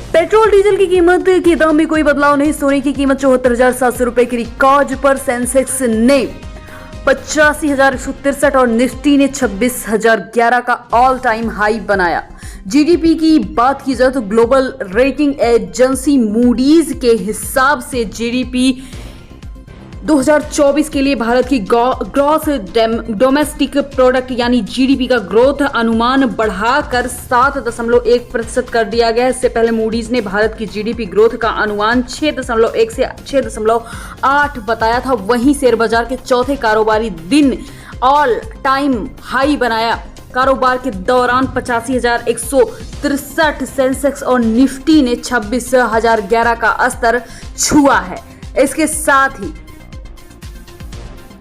Petrol diesel की कीमत के दाम में कोई बदलाव नहीं। सोने की कीमत 74,700 रुपए की रिकॉर्ड पर। सेंसेक्स ने 85,163 और निफ्टी ने 26,011 का ऑल टाइम हाई बनाया। जीडीपी की बात की जाए तो ग्लोबल रेटिंग एजेंसी मूडीज के हिसाब से जीडीपी 2024 के लिए भारत की ग्रॉस डोमेस्टिक प्रोडक्ट यानी जीडीपी का ग्रोथ अनुमान बढ़ाकर 7.1% कर दिया गया है। इससे पहले मूडीज ने भारत की जीडीपी ग्रोथ का अनुमान 6.1 से 6.8 बताया था। वहीं शेयर बाजार के चौथे कारोबारी दिन ऑल टाइम हाई बनाया। कारोबार के दौरान 85,163 सेंसेक्स और निफ्टी ने 26,011 का स्तर छुआ है। इसके साथ ही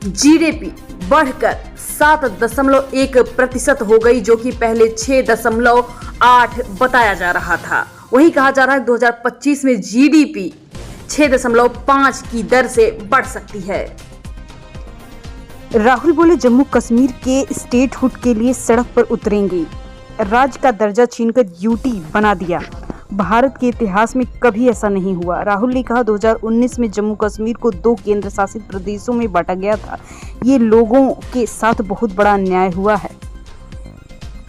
जीडीपी बढ़कर 7.1% हो गई, जो कि पहले 6.8 बताया जा रहा था। वही कहा जा रहा है 2025 में जीडीपी 6.5 की दर से बढ़ सकती है। राहुल बोले जम्मू कश्मीर के स्टेटहुड के लिए सड़क पर उतरेंगे। राज्य का दर्जा छीनकर यूटी बना दिया। भारत के इतिहास में कभी ऐसा नहीं हुआ। राहुल ने कहा 2019 में जम्मू कश्मीर को 2 केंद्र शासित प्रदेशों में बांटा गया था। ये लोगों के साथ बहुत बड़ा अन्याय हुआ है।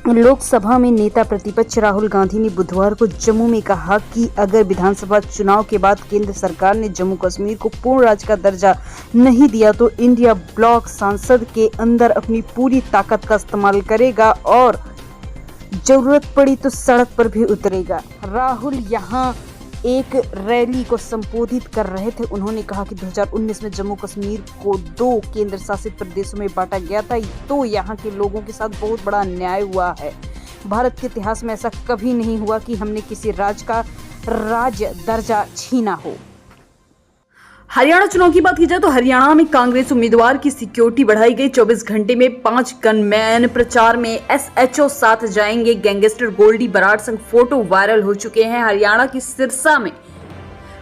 लोकसभा में नेता प्रतिपक्ष राहुल गांधी ने बुधवार को जम्मू में कहा कि अगर विधानसभा चुनाव के बाद केंद्र सरकार ने जम्मू कश्मीर को पूर्ण राज्य का दर्जा नहीं दिया तो इंडिया ब्लॉक संसद के अंदर अपनी पूरी ताकत का इस्तेमाल करेगा और जरूरत पड़ी तो सड़क पर भी उतरेगा। राहुल यहां एक रैली को संबोधित कर रहे थे। उन्होंने कहा कि 2019 में जम्मू कश्मीर को 2 केंद्र शासित प्रदेशों में बांटा गया था, तो यहां के लोगों के साथ बहुत बड़ा अन्याय हुआ है। भारत के इतिहास में ऐसा कभी नहीं हुआ कि हमने किसी राज्य का राज्य दर्जा छीना हो। हरियाणा चुनाव की बात की जाए तो हरियाणा में कांग्रेस उम्मीदवार की सिक्योरिटी बढ़ाई गई। 24 घंटे में 5 गनमैन प्रचार में एसएचओ साथ जाएंगे। गैंगस्टर गोल्डी बराड़ संग फोटो वायरल हो चुके हैं। हरियाणा की सिरसा में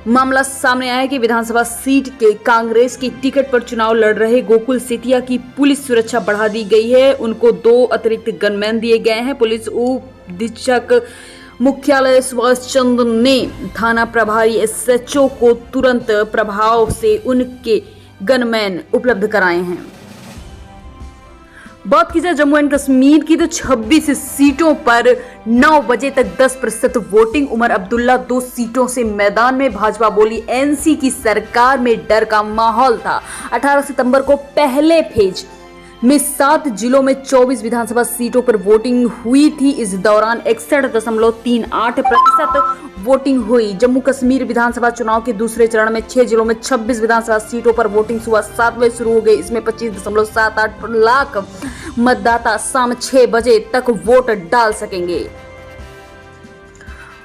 मामला सामने आया कि विधानसभा सीट के कांग्रेस की टिकट पर चुनाव लड़ रहे गोकुल सेतिया की पुलिस सुरक्षा बढ़ा दी गई है। उनको 2 अतिरिक्त गनमैन दिए गए हैं। पुलिस उप अधीक्षक मुख्यालय सुभाष चंद्र ने थाना प्रभारी एसएचओ को तुरंत प्रभाव से उनके गनमैन उपलब्ध कराए हैं। बात की जाए जम्मू एंड कश्मीर की तो 26 सीटों पर 9 बजे तक 10% वोटिंग। उमर अब्दुल्ला 2 सीटों से मैदान में। भाजपा बोली एनसी की सरकार में डर का माहौल था। 18 सितंबर को पहले फेज में 7 जिलों में 24 विधानसभा सीटों पर वोटिंग हुई थी। इस दौरान 61.38% वोटिंग हुई। जम्मू कश्मीर विधानसभा चुनाव के दूसरे चरण में 6 जिलों में 26 विधानसभा सीटों पर वोटिंग सुबह 7 बजे शुरू हो गई। इसमें 25.78 लाख मतदाता शाम 6 बजे तक वोट डाल सकेंगे।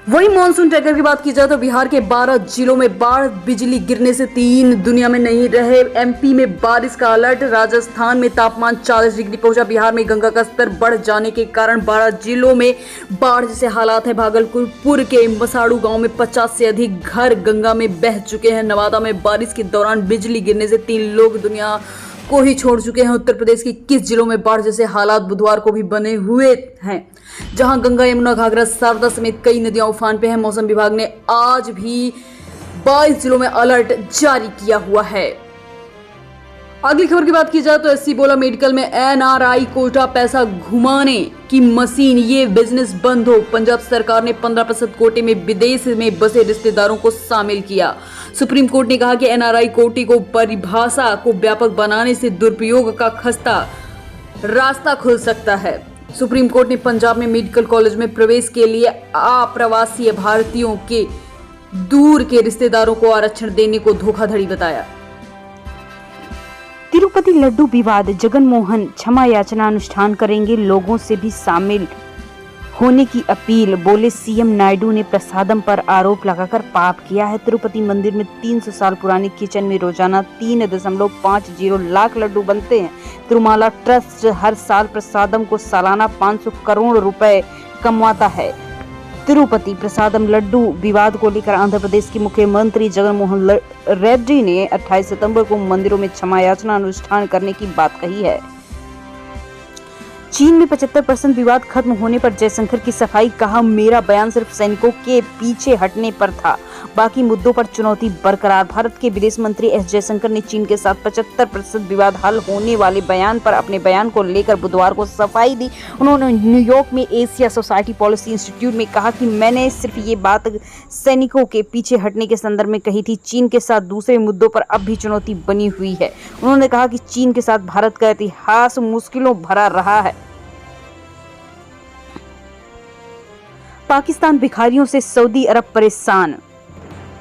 वही मानसून ट्रैकर की बात की जाए तो बिहार के 12 जिलों में बाढ़। बिजली गिरने से 3 दुनिया में नहीं रहे। एमपी में बारिश का अलर्ट। राजस्थान में तापमान 40 डिग्री पहुंचा। बिहार में गंगा का स्तर बढ़ जाने के कारण 12 जिलों में बाढ़ जैसे हालात है। भागलपुर के मसाड़ू गांव में 50 से अधिक घर गंगा में बह चुके हैं। नवादा में बारिश के दौरान बिजली गिरने से 3 लोग दुनिया को ही छोड़ चुके हैं। उत्तर प्रदेश के 21 जिलों में बाढ़ जैसे हालात बुधवार को भी बने हुए हैं, जहां गंगा, यमुना, घाघरा, शारदा समेत कई नदियां उफान पे हैं। मौसम विभाग ने आज भी 22 जिलों में अलर्ट जारी किया हुआ है। अगली खबर की बात की जाए तो एससी बोला मेडिकल में एनआरआई कोटा पैसा घुमाने की मशीन, ये बिजनेस बंद हो। पंजाब सरकार ने 15% कोटे में विदेश में बसे रिश्तेदारों को शामिल किया। सुप्रीम कोर्ट ने कहा कि एनआरआई कोटे को परिभाषा को व्यापक बनाने से दुरुपयोग का खस्ता रास्ता खुल सकता है। सुप्रीम कोर्ट ने पंजाब में मेडिकल कॉलेज में प्रवेश के लिए अप्रवासी भारतीयों के दूर के रिश्तेदारों को आरक्षण देने को धोखाधड़ी बताया। तिरुपति लड्डू विवाद, जगन मोहन क्षमा याचना अनुष्ठान करेंगे, लोगों से भी शामिल होने की अपील। बोले सीएम नायडू ने प्रसादम पर आरोप लगाकर पाप किया है। तिरुपति मंदिर में 300 साल पुरानी किचन में रोजाना 3.50 लाख लड्डू बनते हैं। तिरुमाला ट्रस्ट हर साल प्रसादम को सालाना 500 करोड़ रुपए कमाता है। तिरुपति प्रसादम लड्डू विवाद को लेकर आंध्र प्रदेश के मुख्यमंत्री जगन मोहन रेड्डी ने 28 सितंबर को मंदिरों में क्षमा याचना अनुष्ठान करने की बात कही है। चीन में 75% विवाद खत्म होने पर जयशंकर की सफाई, कहा मेरा बयान सिर्फ सैनिकों के पीछे हटने पर था, बाकी मुद्दों पर चुनौती बरकरार। भारत के विदेश मंत्री एस जयशंकर ने चीन के साथ 75% विवाद हल होने वाले बयान पर अपने बयान को लेकर बुधवार को सफाई दी। उन्होंने न्यूयॉर्क में एशिया सोसाइटी पॉलिसी इंस्टीट्यूट में कहा कि मैंने सिर्फ ये बात सैनिकों के पीछे हटने के संदर्भ में कही थी। चीन के साथ दूसरे मुद्दों पर अब भी चुनौती बनी हुई है। उन्होंने कहा कि चीन के साथ भारत का इतिहास मुश्किलों भरा रहा है। पाकिस्तान भिखारियों से सऊदी अरब परेशान,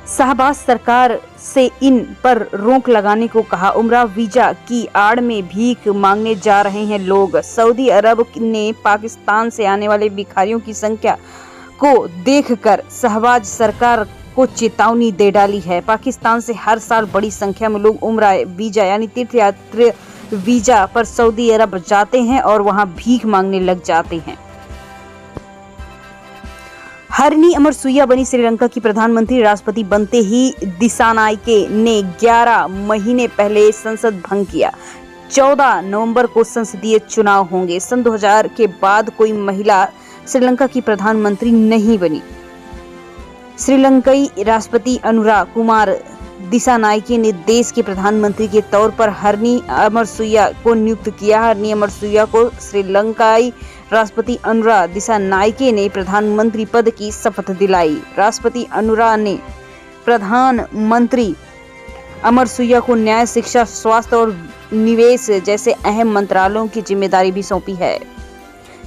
शाहबाज सरकार से इन पर रोक लगाने को कहा। उम्रा वीजा की आड़ में भीख मांगने जा रहे हैं लोग। सऊदी अरब ने पाकिस्तान से आने वाले भिखारियों की संख्या को देखकर शाहबाज सरकार को चेतावनी दे डाली है। पाकिस्तान से हर साल बड़ी संख्या में लोग उम्रा वीजा यानी तीर्थयात्री वीजा पर सऊदी अरब जाते हैं और वहां भीख मांगने लग जाते हैं। हरिनी अमरसूया बनी श्रीलंका की प्रधानमंत्री। राष्ट्रपति बनते ही दिसानायके ने 11 महीने पहले संसद भंग किया। 14 नवंबर को संसदीय चुनाव होंगे। सन 2000 के बाद कोई महिला श्रीलंका की प्रधानमंत्री नहीं बनी। श्रीलंकाई राष्ट्रपति अनुरा कुमार दिसानायके ने देश के प्रधानमंत्री के तौर पर हरिनी अमरसूया को नियुक्त किया। हरिनी अमरसूया को श्रीलंकाई राष्ट्रपति अनुरा दिसानायके ने प्रधानमंत्री पद की शपथ दिलाई। राष्ट्रपति अनुरा ने प्रधानमंत्री अमरसूया को न्याय, शिक्षा, स्वास्थ्य और निवेश जैसे अहम मंत्रालयों की जिम्मेदारी भी सौंपी है।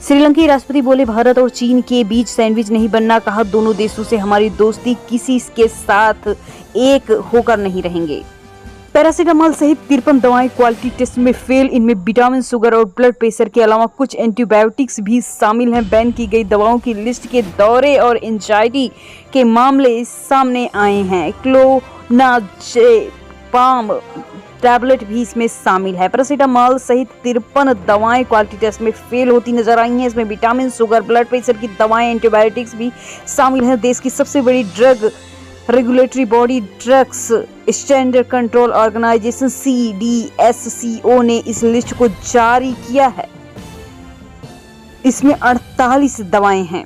श्रीलंकाई राष्ट्रपति बोले, भारत और चीन के बीच सैंडविच नहीं बनना। कहा, दोनों देशों से हमारी दोस्ती किसी के साथ एक होकर नहीं रहेंगे। पैरासीटामोल सहित 53 दवाएं क्वालिटी टेस्ट में फेल। इनमें विटामिन, शुगर और ब्लड प्रेशर के अलावा कुछ एंटीबायोटिक्स भी शामिल हैं। बैन की गई दवाओं की लिस्ट के दौरे और एंजाइटी के मामले सामने आए हैं। क्लोनाज़ेपाम टैबलेट भी इसमें शामिल है। पैरासीटामोल सहित 53 दवाएं क्वालिटी टेस्ट में फेल होती नजर आई हैं। इसमें विटामिन, शुगर, ब्लड प्रेशर की दवाएं, एंटीबायोटिक्स भी शामिल हैं। देश की सबसे बड़ी drug regulatory body drugs standard control organisation CDSCO ने इस लिस्ट को जारी किया है। इसमें 48 दवाएं हैं।